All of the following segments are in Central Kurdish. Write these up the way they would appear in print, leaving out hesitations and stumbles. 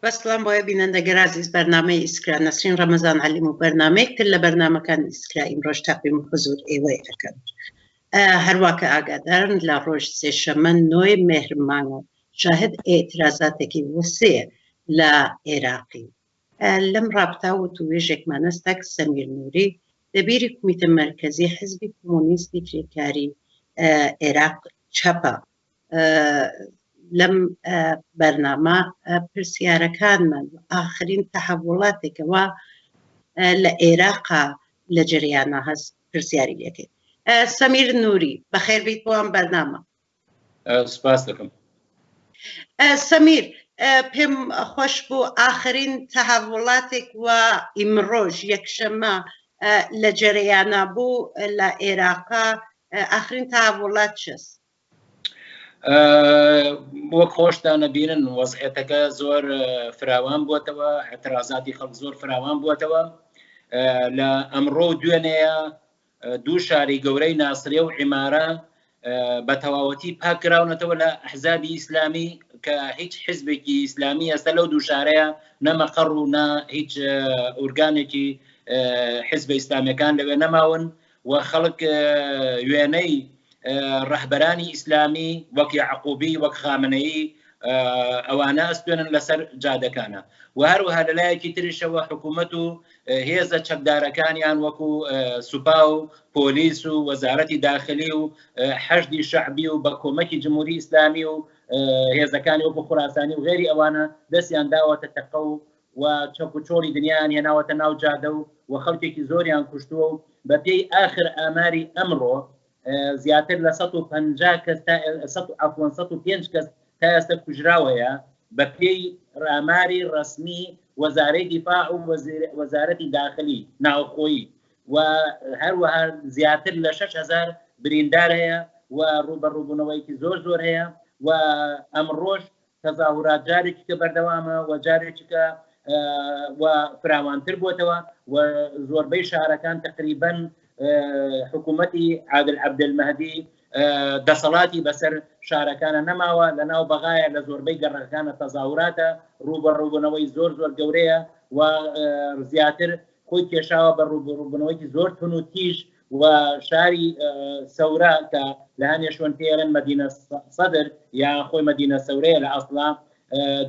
بەسڵام بۆیە بینەندەگەر عزیز بەرنامەی ئیسکرا نەسرین ڕەمەزان عەلیم و بەرنامەیەکتر لە بەرنامەکان ئیسکرا ئیمڕۆژ تەقدیم حوزور ئێوەی ئەکەن. هەروواکە ئاگادارن لە ڕۆژ سێشەمە 9 مێهر مانگە شاهد ئێترازاتێکی وەسێ لە عێراقی. لەم ڕابطە و توێژێکمان هەستە کە سەمیر نووری دەبیری کومیتە مەرکەزی حزبی کۆمۆنیستی کرێکاری عێراق چەپە. لەم بەرنامە پرسیارەکانمان ئاخرین تەحەوڵاتێکەوە لە عێراقا لە جەریانە هەست پرسیاری لێکێت. سەمیر نووری بەخێر بیت بۆ ئەم بەرنامە. سپاس دەکەم. سەمیر پێم خۆش بوو ئاخرین تەحەوڵاتێک و ئیمڕۆژ یەکشەمە لە جەریانە بوو لە عێراقا ئاخرین تەحەوڵات چست؟ وەک خۆشتانە بینن وەزعێتەکە زۆر فراوان بووەتەوە، اعترازاتی خەڵک زۆر فراوان بووەتەوە. لە ئەمڕۆ دوێنەیە دوو شاری گەورەی ناسریە و عیمارە بە تەواوەتی پاکراونەتەوە لە ئەحزابی ئیسلامی کە هیچ حزبێکی ئیسلامی ئەستا لەو دوو شارەیە نەمەقەڕ و نە هیچ ئورگانێکی حزبە ئیسلامیەکان لەوێ نەماون و خەڵک وێنەی ڕەهبەرانی ئیسلامی وەک یعقوبی وەک خامنەیی ئەوانە ئەستوێنن لەسەر جادەکانە و هەروەها لەلایەکی تریشەوە حکوومەت و هێزە چەکدارەکانیان وەکو سوپا و پۆلیس و وەزارەتی داخلی و حەشدی شەعبی و بە کۆمەکی جمهوری ئیسلامی و هێزەکانی وەکو خوراسانی و غێری ئەوانە دەستیان داوەتە تەقە و چەک و چۆڵی دنیایان هێناوەتە ناو جادە و خەڵکێکی زۆریان کوشتووە و بە پێی ئاخر ئاماری ئەمڕۆ زیاتر لە 150 کەس تا 105 کەس تا ئێستا کوژراوەیە بە پێی ئاماری ڕسمی وەزارەی دیفاع و وەزارەتی داخلی ناوخۆیی و هەروەها زیاتر لە 6,000 بریندار هەیە و ڕوبەڕووبوونەوەیکی زۆر هەیە و ئەمڕۆژ تەظاهورات جارێکی کە بەردەوامە و جارێکی کە و فراوانتر بووەتەوە و زۆربەی شارەکان تقریباً حکوومەتی عادل عەبدولمەهدی دەسەڵاتی بەسەر شارەکانە نەماوە لە ناو بەغایە لە زۆربەی گەڕەکانە تەظاهوراتە ڕوبەڕووبوونەوەی زۆر گەورەیە و زیاتر خۆی کێشاوە بە ڕوبەڕووبوونەوەیکی زۆر تون و تیژ و شاری سەورە کە لە هەنێ شوێن پێڵێن مەدینە سەدر یان خۆی مەدینە سەورەیە لە ئەسڵا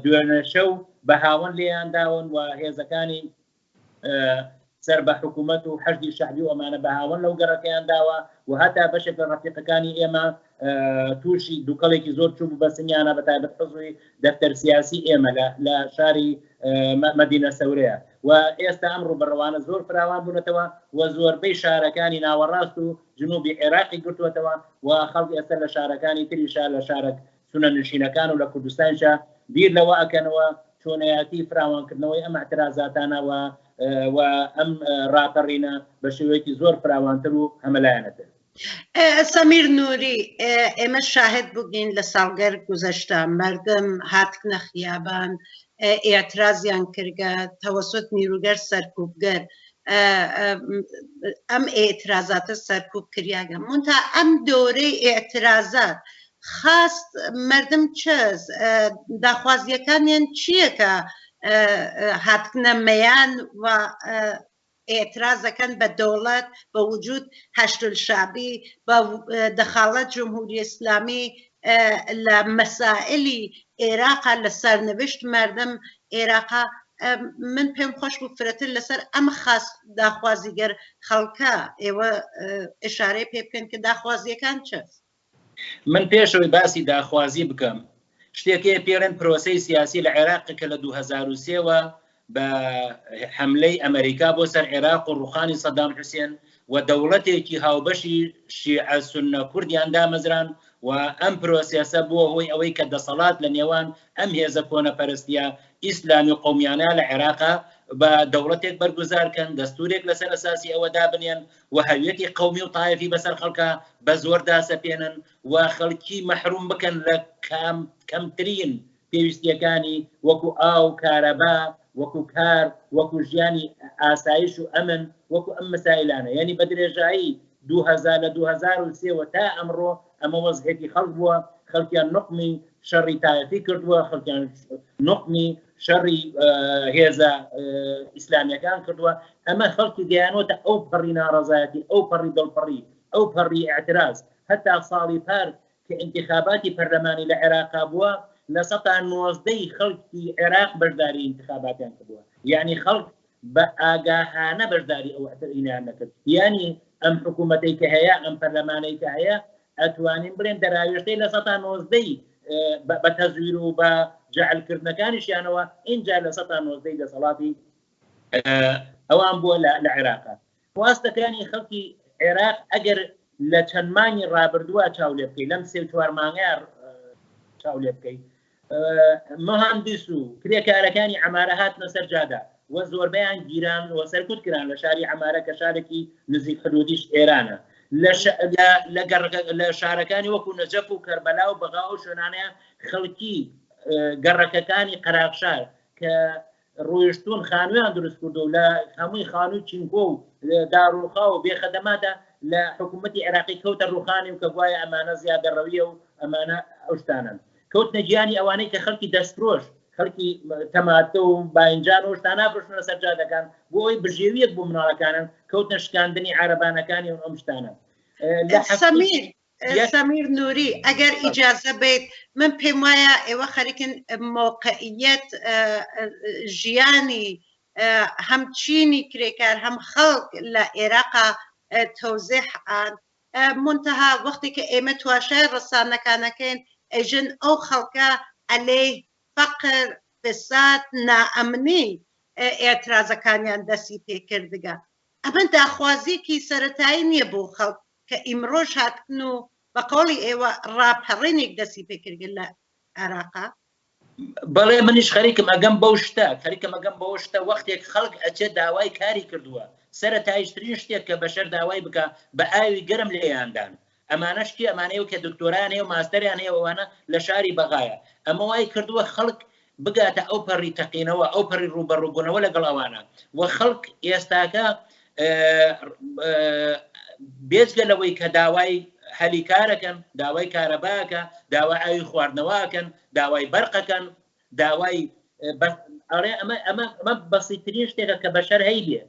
دوێنێ شەو بە هاوەن لێیان داون و هێزەکانی سەر بە حکوومەت و حەشدی شەعبی و ئەمانە بە هاوەن لەو گەڕەکەیان داوە و هەتا بەشێک لە ڕەفیقەکانی ئێمە تووشی دووکەڵێکی زۆر چوو بە سنیانە بە تایبەت حزبی دەفتەر سیاسی ئێمە لە شاری مەدینە سەورەیە و ئێستا ئەم ڕوبەڕەوانە زۆر فراوان بوونەتەوە و زۆربەی شارەکانی ناوەڕاست و جنوبی عێراقی گرتووەتەوە و خەڵک ئێستا لە شارەکانی تریشا لە شارە سونەنشینەکان و لە کوردستانشا بیر لەوە ئەکەنەوە چۆنەیەتی فراوانکردنەوەی ئەم اعترازاتانەوە و ئەم ڕاپەڕینە بە شێوەیەکی زۆر فراوانتر و هەمەلایەنەتر. سەمیر نووری ئێمە شاهد بووین لە ساڵگەر گوزەشتە مردم هاتنە خیابان ئێعترازیان کردگە تەوەسوت نیروگەر سەرکوبگەر ئەم ئێعترازاتە سەرکوب کریاگە مونتا ئەم دۆرەی ئێعترازات خاست مردم چەس داخوازیەکانیان چییە کە هاتنە مەیان و ئێعترازەکەن بە دەوڵەت بە وجود هەشتول شعبی بە دەخاڵەت جمهوری ئیسلامی لە مەسائلی عێراقا لە سەرنوشت مردم عێراقا من پێم خۆش بوو فرەتر لەسەر ئەم خاص داخوازیگەر خەڵکە ئێوە ئشارەی پێ بکەن کە داخوازیەکان چەست؟ من پێشەوەی باسی داخوازی بکەم شتێکی پێڵێن پرۆسەی سیاسی لە عێراق کە لە 2003ەوە بە حملەی ئەمریکا بۆ سەر عێراق و ڕوخانی سەدام حوسێن و دەوڵەتێکی هاوبەشی شیعە سونە کوردیان دامەزران و ئەم پرۆسیاسە بووە هۆی ئەوەی کە دەسەڵات لە نێوان ئەم هێزە کۆنەپەرستیە ئیسلامی و قەومیانە لە عێراقا بە دەوڵەتێک بەرگوزارکەن دەستورێک لەسەر ئەساسی ئەوە دابنێن و هەویەتی قەومی و تایفی بەسەر خەڵکە بە زۆر داسەپێنن و خەڵکی مەحروم بکەن لە کەمترین پێویستیەکانی وەکو ئاو کارەبا وەکو کار وەکو ژیانی ئاسایش و ئەمن وەکو ئەم مەسائلانە یعنی بە درێژایی 2003 تا ئەمڕۆ ئەمە وەزعێتی خەڵک بووە خەڵکیان نقمی شەڕی تایفی کردووە خەڵکیان نقمی شەڕی هێزە ئیسلامیەکان کردووە ئەمە خەڵکی گەیانۆتە ئەو پەڕی ناڕەزایەتی ئەو پەڕی دڵپەڕی ئەو پەڕی ئاعتراز هەتا ساڵی پار کە انتخاباتی پەرلەمانی لە عێراقا بووە لە 1990 خەڵکی عێراق بەشداری انتخاباتیان کردووە یعنی خەڵک بە ئاگاهانە بەشداری ئەو ئینیان نەکرد یعنی ئەم حکوومەتەی کە هەیە ئەم پەرلەمانەی کە هەیە ئەتوانین بڵێن دەراوێشتەی لە 1990 بە تەزویر و بە جەعلکردنەکانیشیانەوە اینجا لە 1990 دەسەڵاتی ئەوان بووە لە عێراقا خواستەکانی خەڵکی عێراق ئەگەر لە چەند مانگی ڕابردووە چاو لێ بکەی لەم 3-4 مانگەیە چاو لێ بکەی مهندس و کرێکارەکانی عەمارە هاتنە سەر جادا و زۆربەیان گیران و سەرکوت کران لە شاری عەمارە کە شارێکی نزیک حدودیش ئێرانە لە شارەکانی وەکو نەجەف و کەربەلا و بەغا و شوێنانەیە خەڵکی گەڕەکەکانی قەراقشار کە ڕۆیشتون خانوویان دروست کردو لە هەمووی خانووی چینکۆ و داڕوخا و بێخەدەماتە لە حکوومەتی عێراقی کەوتە ڕوخانی و کە گوایە ئەمانە زیادەڕەویە و ئەمانە ئەو شتانن کەوتنە گیانی ئەوانەی کە خەڵکی دەستفرۆش خەڵکی تەماتە و باینجان و شتانە بشنە سەر جادەکان بۆ ئەوی بژێویەک بوو مناڵەکانن کەوتنە شکاندنی عەرەبانەکانی و ئەم شتانە سەمیر نووری ئەگەر ئیجازە بێت من پێم وایە ئێوە خەریکن موقعیت ژیانی هەم چینی کرێکار هەم خەڵک لە عێراقا تەوزیحان منتەها وەختی کە ئێمە تواشای ڕەسانەکانەکەین ئەژن ئەو خەڵکە ئەلێ فەقر فساد نائەمنی ئێترازەکانیان دەستی پێکردگە ئەمە داخوازیەکی سەرەتایی نییە بۆ خەڵک کە ئیمڕۆژ هاتن و بە قۆڵی ئێوە ڕاپەڕینێک دەستی پێکردن لە عێراقا بەڵێ منیش خەریکم ئەگەم بەو شتە خەریکم ئەگەم بەو شتە وەختێک خەڵک ئەچێ داوای کاری کردووە سەرەتایشترین شتێک کە بەشەر داوای بکە بە ئاوی گەرم لێیاندان ئەمانەشتی ئەمانەیە کە دکتۆران هەیە و ماستەریان هەیە ئەوانە لە شاری بەغایە ئەمە وای کردووە خەڵک بگاتە ئەو پەڕی تەقینەوە ئەو پەڕی ڕوبەڕووبوونەوە لەگەڵ ئەوانە و خەڵک ئێستاکە بێجگە لەوەی کە داوای هەلی کارەکەن داوای کارەباکە داوای ئاوی خواردنەوەکەن داوای بەرقەکەن داوای ئەمە بەسیترین شتێکە کە بەشەر هەیە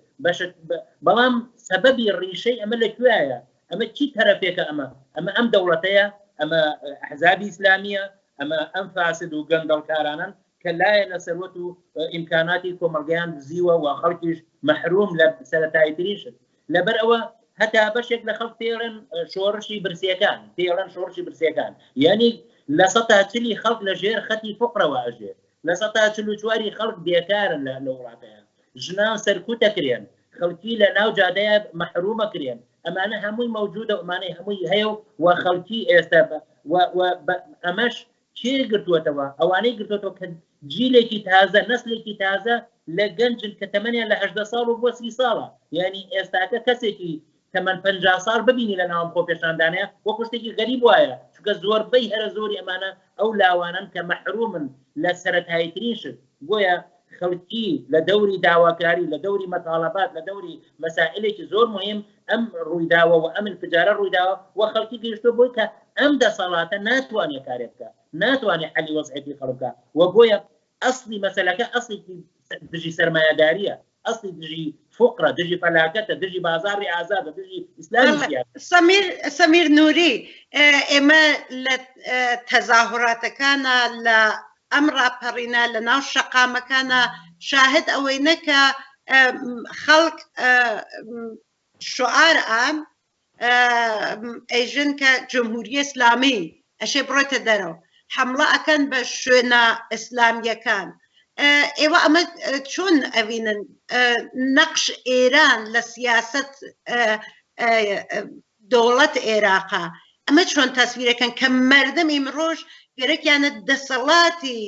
بەڵام سەبەبی ڕیشەی ئەمە لەکوێیە ئەمە چی تەرەفێکە ئەمە ئەم دەوڵەتەیە ئەمە ئەحزابی ئیسلامیە ئەمە ئەم فاسد و گەندەڵکارانن کە لایە لە سەروەت و ئیمکاناتی کۆمەڵگەیان دزیوە و خەڵکیش مەحروم لە سەرەتاییترینشت لەبەر ئەوە هەتا بەشێک لە خەڵک پێڵێن شۆڕشی برسیەکان پێڵەن شۆڕشی برسیەکان یعنی لە 140 خەڵک لە ژێر خەتی فقرەوە ئەژێر لە 144 خەڵک بێکارن لە وڵاتەیە ژنان سەرکوتەکرێن خەڵکی لە ناو جادەیە مەحرومەکرێن ئەمانە هەمووی مەوجودە ئەمانەی هەمووی هەیە و خەڵکی ئێستا ئەمەش چێ گرتووەتەوە ئەوانەی گرتوێتەوە کە جیلێکی تازە نەسلێکی تازە لە گەنجن کە تەمەنیان لە 18 ساڵ و بۆ 30 ساڵە یعنی ئێستاکە کەسێکی تەمەن 50 ساڵ ببینی لە ناوم خۆ پێشاندانەیە وەکو شتێکی غەریب وایە چونکە زۆربەی هەرە زۆری ئەمانە ئەو لاوانن کە مەحرومن لە سەرەتاییترین شت بۆیە خەڵکی لە دەوری داواکاری لە دەوری مەتاڵەبات لە دەوری مەسائلێکی زۆر مهم ئەم ڕوویداوە و ئەم انفجارە ڕوویداوە و خەڵکی گەیشتۆ بۆی کە ئەم دەسەڵاتە ناتوانێت کارێک بکە ناتوانێت حەلی وەزعیەتی خەڵکە و بۆیە ئەسڵی مەسەلەکە ئەسڵی دژی سەرمایەداریە ئەسڵی دژی فقرە دژی فەلاکەتە دژی بازاری ئازادە دژی ئیسلامی سەمیر نووری ئێمە لە تەزاهوراتەکانە لە ئەم ڕاپەڕینە لە ناو شەقامەکانە شاهد ئەوەی نەکە خەڵک شعار ئام ئەیژن کە جمهوری ئیسلامی ئەشێ بڕۆیتە دەرەوە حملە ئەکەن بە شوێنە ئیسلامیەکان ئێوە ئەمە چۆن ئەڤینن نەقش ئێران لە سیاست دەوڵەت عێراقا ئەمە چۆن تەسویرەکەن کە مەردم ئیمڕۆژ گەرەکیانە دەسەڵاتی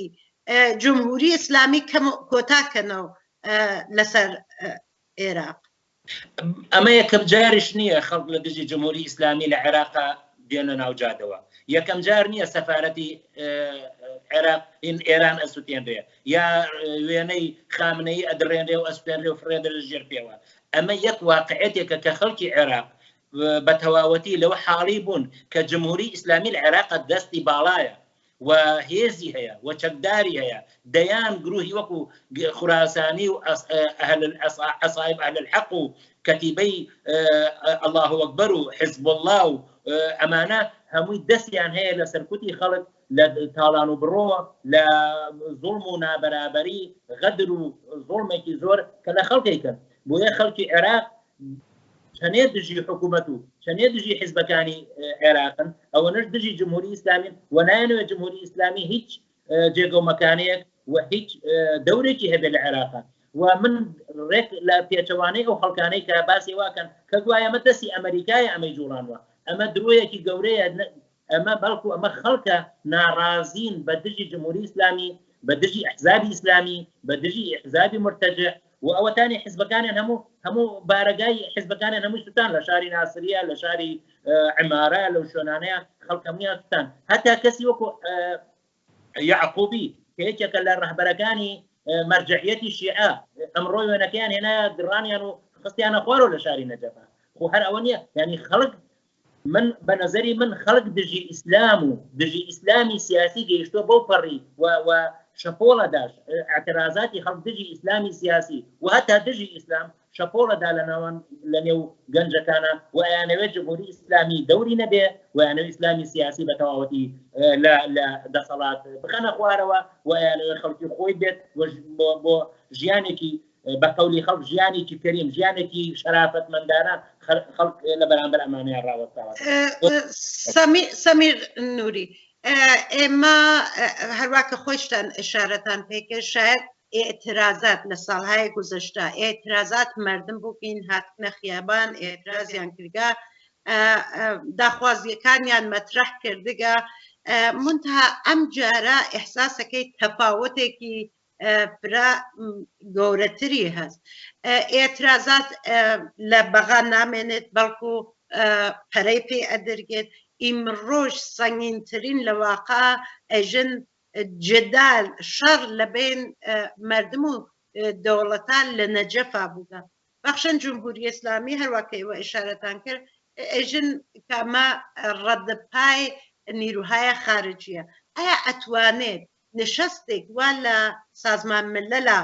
جمهوری ئیسلامی کۆتاکەنەوە لەسەر عێراق ئەمە یەکەم جاریش نییە خەڵک لە دژی جمهوری ئیسلامی لە عێراقا دێنە ناوجادەوە یەکەم جار نییە سەفارەتی عێراق ئێران ئەسووتێنرێ یا وێنەی خامنەی ئەدرێنرێ و ئەسوێنرێ و فرێدە لە ژێر پێوە ئەمە یەک واقعەتێکە کە خەڵکی عێراق بە تەواوەتی لەوە حاڵی بوون کە جمهوری ئیسلامی لە عێراق دەستی باڵایە و هێزی هەیە و چەکداری هەیە دەیان گروهی وەکو خوراسانی و عەسایب ئەهل الحەق و کەتیبەی الله ئەکبەر و حزب الله و ئەمانە هەمووی دەستیان هەیە لە سەرکوتی خەڵک لە تاڵان و بڕۆ لە زوڵم و نابەرابەری غەدر و زوڵمێکی زۆر کە لە خەڵکیکەن بۆیە خەڵکی عێراق چەنێ دژی حکوومەت و چەنێ دژی حیزبەکانی عێراقن ئەوەنەش دژی جمهوری ئیسلامی و نایەنەوێت جمهوری ئیسلامی هیچ جێگە و مەکانەیەک و هیچ دەورێکی هەبێت لە عێراقا و من ڕێک لە پێچەوانەی ئەو خەڵکانەی کە باسی واکەن کە گوایە ئەمە دەستی ئەمریکای ئەمەی جوڵانوە ئەمە درۆیەکی گەورەیە ئەمە بەڵکو ئەمە خەڵکە ناڕازین بە دژی جمهوری ئیسلامی بە دژی ئەحزابی ئیسلامی بە دژی ئەحزابی مرتەجع و ئەوەتانی حیزبەکانیان هەموو بارەگای حیزبەکانیان هەمووی سوتان لە شاری ناسریە لە شاری عمارە لەو شوێنانەیە خەڵک هەموویان سوتان هەتا کەسی وەکو یعقوبی کە یەکێکە لە ڕەهبەرەکانی مەرجعیەتی شیعە ئەمڕۆ وێنەکەیان هێنایە دڕانیان و خستیانە خوارەوە لە شاری نەجەفە خۆ هەر ئەوە نییە یعنی خەڵک من بە نەزەری من خەڵک دژی ئیسلام و دژی ئیسلامی سیاسی گەیشتۆ بەو پەڕی و شەپۆڵەداش اعتراضاتی خەڵک دژی ئیسلامی سیاسی و هەتا دژی ئیسلام شەپۆڵەدا لە نێو گەنجەکانە و ئەیانەوێت جمهوری ئیسلامی دەوری نەبێ و ئەیانەوێت ئیسلامی سیاسی بە تەواوەتی لە دەسەڵات بخەنە خوارەوە و ئەیانەوێت خەڵکی خۆی بێت بۆ ژیانێکی بە قەولی خەڵک ژیانێکی کەریم ژیانێکی شەرافەتمەندانە خەڵک لە بەرامبەر ئەمانەیان ڕاوەستاوە. سەمیر نووری ئێمە هەروەکە خۆشتان ئشارەتان پێکرد شاید ئێعترازات لە ساڵهای گوزەشتا ئێعترازات مردم بووکین هاتنە خیابان ئێعترازیان کردگا داخوازیەکانیان مەترەح کردگە منتها ئەم جارە ئیحساسەکەی تەفاوتێکی فرا گەورەتری هەست ئێعترازات لە بەغا نامێنێت بەڵکو پەرەی پێ ئەدەرگێت ئیمڕۆژ سەنگینترین لە واقع ئەژن جدال شەڕ لە بین مردم و دەوڵەتان لە نەجەفا بووگە بەخشن جمهوری ئیسلامی هەروەکەی وە ئشارەتان کرد ئەژن کەمە ڕەدەپای نیروهای خارجیە ئایا ئەتوانێت نشستێک وا لە سازمان ملەلا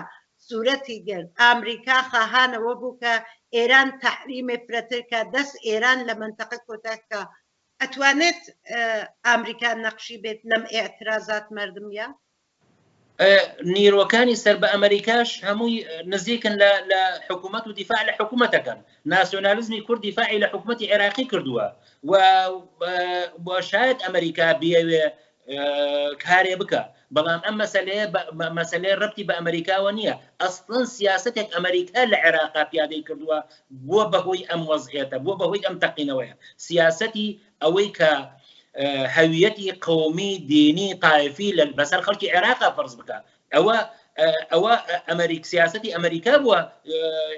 سوورەتی گرت ئامریکا خواهانەوە بوو کە ئێران تەحریمێ فرەتر کە دەست ئێران لە منتەقە کۆتاکە ئەتوانێت ئامریکا نەقشی بێت لەم ئێعترازات مردمیە؟ نیرۆکانی سەر بە ئەمریکاش هەمووی نزیکن لە حکوومەت و دیفاع لە حکوومەتەکەن ناسیۆنالیزمی کورد دیفاعی لە حکوومەتی عێراقی کردووە و شاید ئەمریکا بیاوێ کارێ بکە بەڵام ئەم مەسەلەیە ڕەبتی بە ئەمریکاوە نییە ئەسڵن سیاسەتێک ئەمریکا لە عێراقا پیادەی کردووە بۆ بەهۆی ئەم وەزعیەتە بۆ بەهۆی ئەم تەقینەوەیە سیاسەتی ئەوەی کە هەویەتی قومی دینی تایفی بەسەر خەڵکی عێراقا فەرز بکە ئەوە سیاسەتی ئەمریکا بووە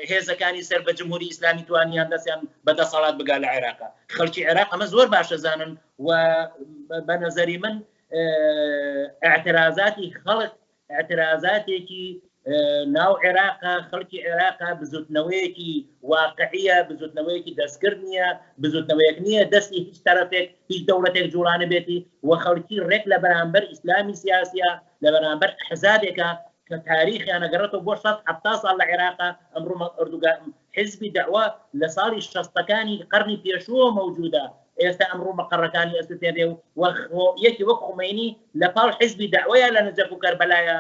هێزەکانی سەر بە جمهوری ئیسلامی توانیان دەستیان بەدەسەڵات بگا لە عێراقا خەڵکی عێراق ئەمە زۆر باشە زانن و بە نەزەری من ئاعترازاتی خەڵک ئاعترازاتێکی ناو عێراقا خەڵکی عێراقا بزوتنەوەیەکی واقعیە بزوتنەوەیەکی دەستکرد نییە بزوتنەوەیەک نییە دەستی هیچ تەرەفێک هیچ دەوڵەتێک جوڵانە بێتی و خەڵکی ڕێک لە بەرامبەر ئیسلامی سیاسیە لە بەرامبەر حزابێکە کە تاریخیان ئەگەڕێتەوە بۆ 170 ساڵ لە عێراقا ئەمڕۆ ئەردوگان حزبی دەعوا لە ساڵی 60ەکانی قەرنی پێشووە مەوجودە ئێستا ئەمڕۆ مەقەڕەکانی ئەسوتێنێ و یەکی وەک خومەینی لە پاڵ حزبی دەعوەیە لە نەجەف و کەربەلایە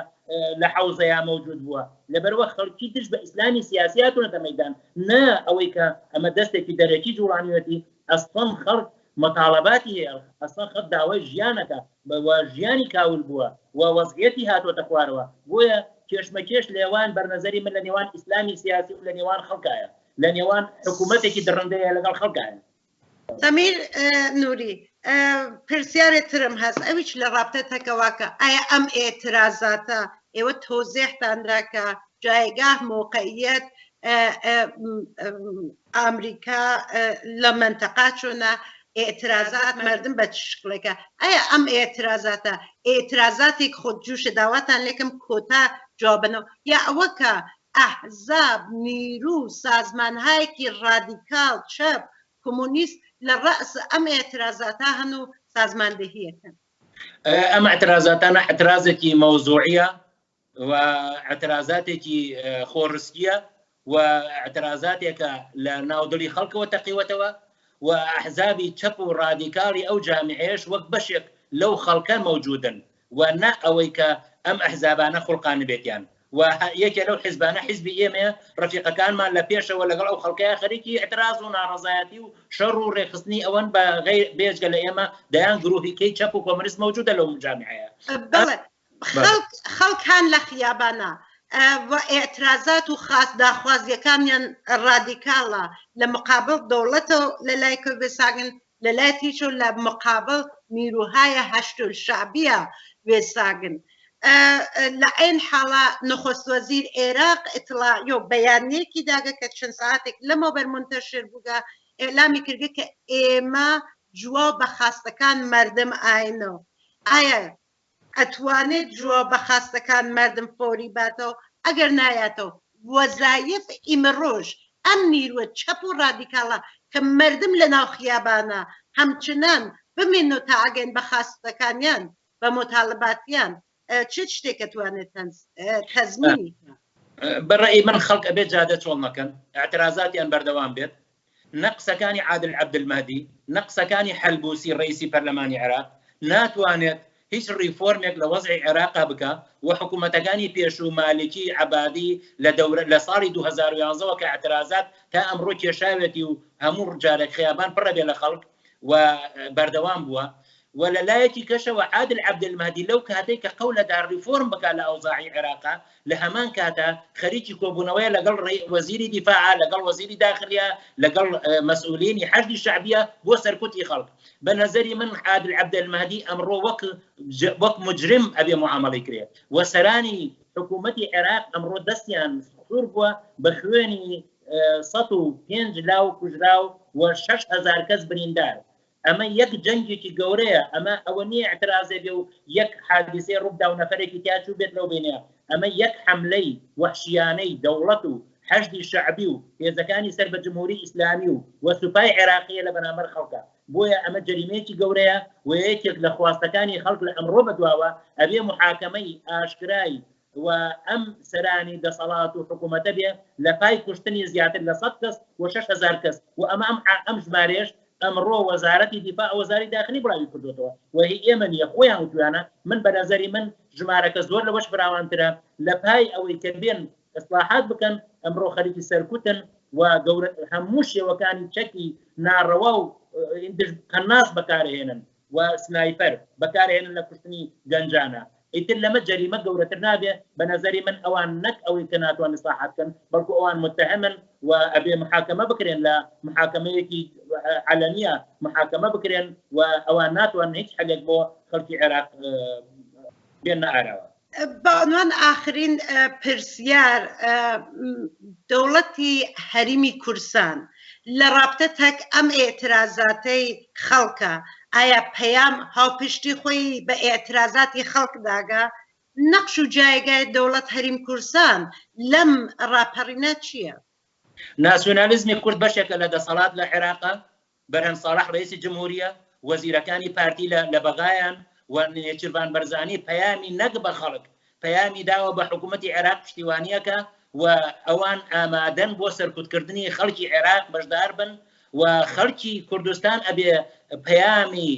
لە حەوزەیە مەوجود بووە لەبەرەوە خەڵکی دژ بە ئیسلامی سیاسیاتونەتە مەیدان نا ئەوەی کە ئەمە دەستێکی دەرەکی جوڵانیەتی ئەسڵن خەڵک مەتاڵەباتی هەیە ئەسڵن خەڵک داوای ژیانەکە بە ژیانی کاول بووە و وەزعیەتی هاتوۆتە خوارەوە بۆیە کێشمەکێش لێوان بەرنەزەری من لە نێوان ئیسلامی سیاسی و لە نێوان خەڵکایە لە نێوان حکوومەتێکی دڕندەیە لەگەڵ خەڵکایە. سەمیر نووری پرسیارێتترم هەست ئەویش لە ڕابطەتەکەواکە ئایا ئەم ئێعترازاتە ئێوە تۆزێحتاندرا کە جایگاه مۆقعیەت ئامریکا لە منتەقا چۆنە ئێعترازات مردم بە شکلێکە ئایا ئەم ئێعترازاتە ئێعترازاتێک خۆدجوشە داواتان لێکم کۆتا جوابنەوە یا ئەوە کە ئەحزاب نیرو سازمانهایەکی ڕادیکال چەپ کۆمونیست لە ڕأس ئەم ئێعترازاتە هەن و سازماندەهیەکەن ئەم اعترازاتانە اعترازێکی مەوزوعیە و اعترازاتێکی خۆڕستیە و اعترازاتێکە لە ناودڵی خەڵکەوە تەقیوەتەوە و ئەحزابی چەپ و ڕادیکاڵی ئەو جامعەیەش وەک بەشێک لەو خەڵکە مەوجودن و نا ئەوەی کە ئەم ئەحزابانە خوڵقان بێتیان و یەکێ لەو حیزبانە حیزبی ئێمە ڕەفیقەکانمان لە پێشەوە لەگەڵ ئەو خەڵکەیە خەریکی اعتراز و ناڕەزایەتی و شەڕ و ڕێخستنی ئەوەن بە غەیر بێجگە لە ئێمە دەیان گروپیکەی چەپ و کۆمەریست مەوجودە لەو جامعەیە. بەڵێ خەڵکان لە خیابانە و اعترازات و خاص داخوازیەکانیان ڕادیکاڵە لە مقابل دەوڵەتەوە لە لای کوردستان لە لای تیشە لە مقابل نیروهایە هەشت شعبیە وێساگن. لە ئەین حاڵە نخست وەزیر عێراق ئیطلاعیە و بەیانیەکی داگە کە چەند ساعاتێک لەمە بەرمونتەشر بووگە ئێلامی کردگە کە ئێمە جواب بە خاستەکان مردم ئاینەوە. ئایا ئەتوانێت جواب بە خاستەکان مردم فۆری باتەوە؟ ئەگەر نایاتەوە وەزایف ئیمڕۆژ ئەم نیروە چەپ و ڕادیکاڵە کە مردم لە ناو خیابانە هەمچنان بمێنەوە تا ئەگەن بە خاستەکانیان بە متالباتیان چ شتێکە توانێت تەزمینی؟ بەڕێی من خەڵک ئەبێت جادە چۆڵ نەکەن، اعترازاتیان بەردەوام بێت، نەقسەکانی عادل عەبدولمەهدی، نەقسەکانی حەلبوسی ڕئیسی پەرلەمانی عێراق ناتوانێت هیچ ریفۆرمێک لە وەزعی عێراقا بکە و حکوومەتەکانی پێشوو مالکی عەبادی لە ساڵی 2011ەوە کە اعترازات تا ئەمڕۆ کێشاوێتی و هەموو جارێک خیابان پڕە بێ لە خەڵک و بەردەوام بووە و لە لایەکی کەشەوە عادل عەبدولمەهدی لەو کاتێک کە قەولەدا ریفۆرم بکە لە ئەوزاعی عێراقا لە هەمان کاتە خەریکی کۆبوونەوەیە لەگەڵ وەزیری دیفاع لەگەڵ وەزیری داخلیە لەگەڵ مەسئولینی حەشدی شعبیە بۆ سەرکوتی خەڵک. بە نەزەری من عادل عەبدولمەهدی ئەمڕۆ وەک مجرم ئەبێ معامەڵەی کرێت و سەرانی حکوومەتی عێراق ئەمڕۆ دەستیان سوور بووە بە خوێنی 105 لاو کوژراو و 6,000 کەس بریندار. ئەمە یەک جەنگێکی گەورەیە، ئەمە ئەوە نییە اعترازێ بێ و یەک حادیسەی ڕووبدا و نەفەرێکی تیاچوو بێت لەو بینەیە، ئەمە یەک حەملەی وەحشیانەی دەوڵەت و حەشدی شعبی و هێزەکانی سەر بە جمهوری ئیسلامی و سوپای عێراقیە لە بەرامبەر خەڵکە. بۆیە ئەمە جەریمەیەکی گەورەیە و یەکێک لە خواستەکانی خەڵک لە ئەمڕۆ بەدواوە ئەبێ محاکەمەی ئاشکرایی و ئەم سەرانی دەسەڵات و حکوومەتە بێ لە پای کوشتنی زیاتر لە 100 کەس و 6,000 کەس و ئەم ژمارەیەش ئەمڕۆ وەزارەتی دیفاع وەزاری داخلی بڵاوی کردوتەوە و هی ئێمە نیە خۆیان وتوانە. من بە نەزەری من ژمارەکە زۆر لەوەش فراوانترە لە پای ئەوەی کە بێن ئیسلاحات بکەن ئەمڕۆ خەریکی سەرکوتن و هەموو شێوەکانی چەکی ناڕەوا و قەناس بەکارهێنن و سنایپەر بەکارهێنن لە کوشتنی گەنجانە. ئیتر لەمە جەریمە گەورەتر نابێ. بە نەزەری من ئەوان نەک ئەوەی کە ناتوان ئیسلاحات بکەن بەڵکو ئەوان متهمن و ئەبێ محاکەمە بکرێن لە محاکەمەیەکی علەنیە محاکەمە بکرێن و ئەوان ناتوان هیچ حەلێک بۆ خەڵکی عێراق بێنە ئاراوە. بەعنوان ئاخرین پرسیار دەوڵەتی هەریمی کورسان لە ڕابطەتەک ئەم ئێترازاتەی خەڵکە ئایا پەیام هاوپشتی خۆی بە ئێترازاتی خەڵک داگا؟ نەقش و جایگای دەوڵەت هەریم کورسان لەم ڕاپەڕینە چییە؟ ناسیۆنالیزمی کورد بەشێکە لە دەسەڵات لە عێراقا. بەرهەم ساڵح ڕئیسی جمهوریە، وەزیرەکانی پارتی لە بەغایان و نێچیروان بەرزانی پەیامی نەک بە خەڵک پەیامی داوە بە حکوومەتی عێراق پشتیوانیەکە و ئەوان ئامادەن بۆ سەرکوتکردنی خەڵکی عێراق بەشدار بن و خەڵکی کوردستان ئەبێ پەیامی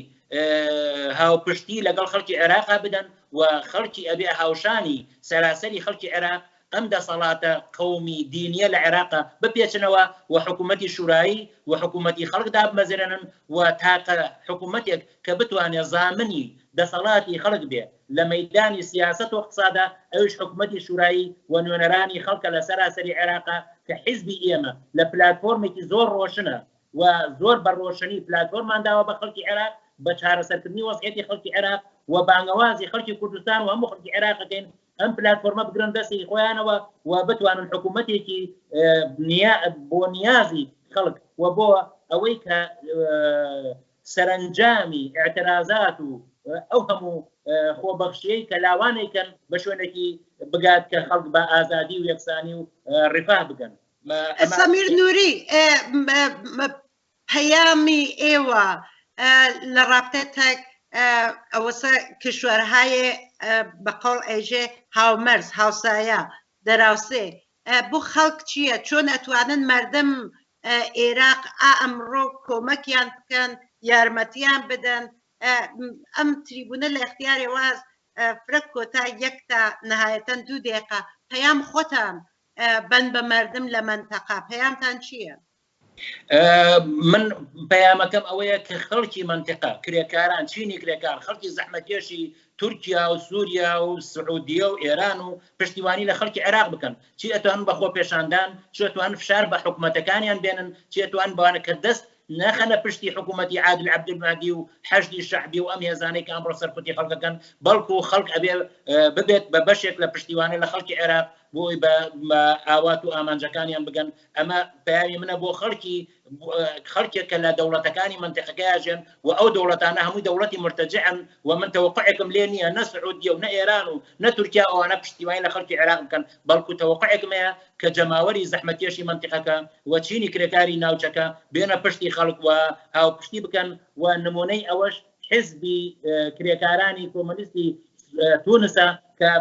هاوپشتی لەگەڵ خەڵکی عێراقا بدەن و خەڵکی ئەبێ هاوشانی سەراسەری خەڵکی عێراق ئەم دەسەڵاتە قەومی دینیە لە عێراقا بپێچنەوە و حکوومەتی شورایی و حکوومەتی خەڵکدا بمەزرێنن و تاقە حکوومەتێک کە بتوانێت زامنی دەسەڵاتی خەڵک بێ لە مەیدانی سیاست و اقتصادا ئەوش حکوومەتی شورایی و نوێنەرانی خەڵکە لە سەراسەری عێراقا کە حیزبی ئێمە لە پلاتفۆرمێکی زۆر ڕۆشنە و زۆر بە ڕۆشنی پلاتفۆرمان داوە بە خەڵکی عێراق بە چارەسەرکردنی وەزعیەتی خەڵکی عێراق و بانگەوازی خەڵکی کوردستان و هەموو خەڵکی عێراقەکەین ئەم پلاتفۆرمە بگرن دەستی خۆیانەوە و بتوانن حکوومەتێکی بۆ نیازی خەڵک و بۆ ئەوەی کە سەرنجامی اعترازات و ئەو هەموو خۆبەخشیەی کە لاوانێکن بە شوێنێکی بگات کە خەڵک بە ئازادی و یەکسانی و ڕفاه بگەن. سەمیر نووری پەیامی ئێوە لە ڕابطەتەک ئەوەسە کشوەرهای بەقەڵ ئێژێ هاومەرز هاوسایە دەراوسێ بۆ خەڵک چییە چۆن ئەتوانن مردم عێراق ئەمڕۆ کۆمەکیان بکەن یارمەتیان بدەن ئەم تریبونە لە اختیاری واز فرق کۆتا یەک تا نهایەتەن 2 دقیقە پەیام خۆتان بەن بە مردم لە منتەقا پەیامتان چییە؟ من پەیامەکەم ئەوەیە کە خەڵکی منتیقا کرێکاران چینی کرێکار خەڵکی زەحمەتکێشی تورکیا و سووریا و سعودیە و ئێران و پشتیوانی لە خەڵکی عێراق بکەن چی ئەتوان بەخۆ پێشاندان چێتوان فشار بە حکوومەتەکانیان بێنن چێتوان بوانە کە دەست نەخەنە پشتی حکوومەتی عادل عەبدولمەهدی و حەشدی شەعبی و ئەم هێزانەی کە ئەمڕۆ سەرکوتی خەڵکەکەن بەڵکو خەڵک ئەبێ ببێت بە بەشێک لە پشتیوانی لە خەڵکی عێراق بۆی بە ئاوات و ئامانجەکانیان بگەن ئەمە پەیامی منە بۆ خەڵکێکە لە دەوڵەتەکانی منتیقەکەیان و ئەو دەوڵەتانە هەمووی دەوڵەتی مرتەجعن و من تەوەقعێکم لێ نییە نە سعودیە و نە ئێران و نە تورکیا ئەوانە پشتیوانی لە خەڵکی عێراق بکەن بەڵکو تەوەقعێکم هەیە کە جەماوەری زەحمەتکێشی منتیقەکە و چینی کرێکاری ناوچەکە بێنە پشتی خەڵک و هاوپشتی بکەن و نمونەی ئەوەش حزبی کرێکارانی کۆمۆنیستی تونسە کە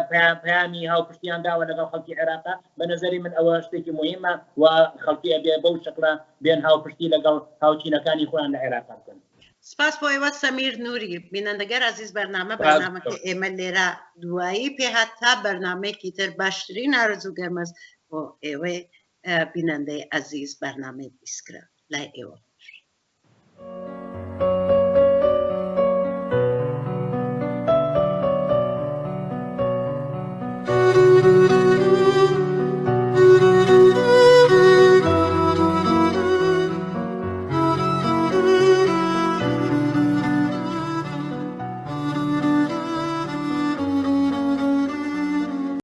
پەیامی هاوپشتیان داوە لەگەڵ خەڵکی عێراقا بە نەزەری من ئەوە شتێکی مهمە و خەڵکی ئەبێ بەو شەکڵە بێن هاوپشتی لەگەڵ هاوچینەکانی خۆیان لە عێراق بکەن. سپاس بۆ ئێوە سەمیر نووری بینەندەگەر عزیز بەرنامەکە ئێمە لێرە دوایی پێهات تا بەرنامەیەکی تر باشترین ئارەزوو گەرمەز بۆ ئێوەی بینەندەی عزیز بەرنامەی ئیسکرا لای ئێوە.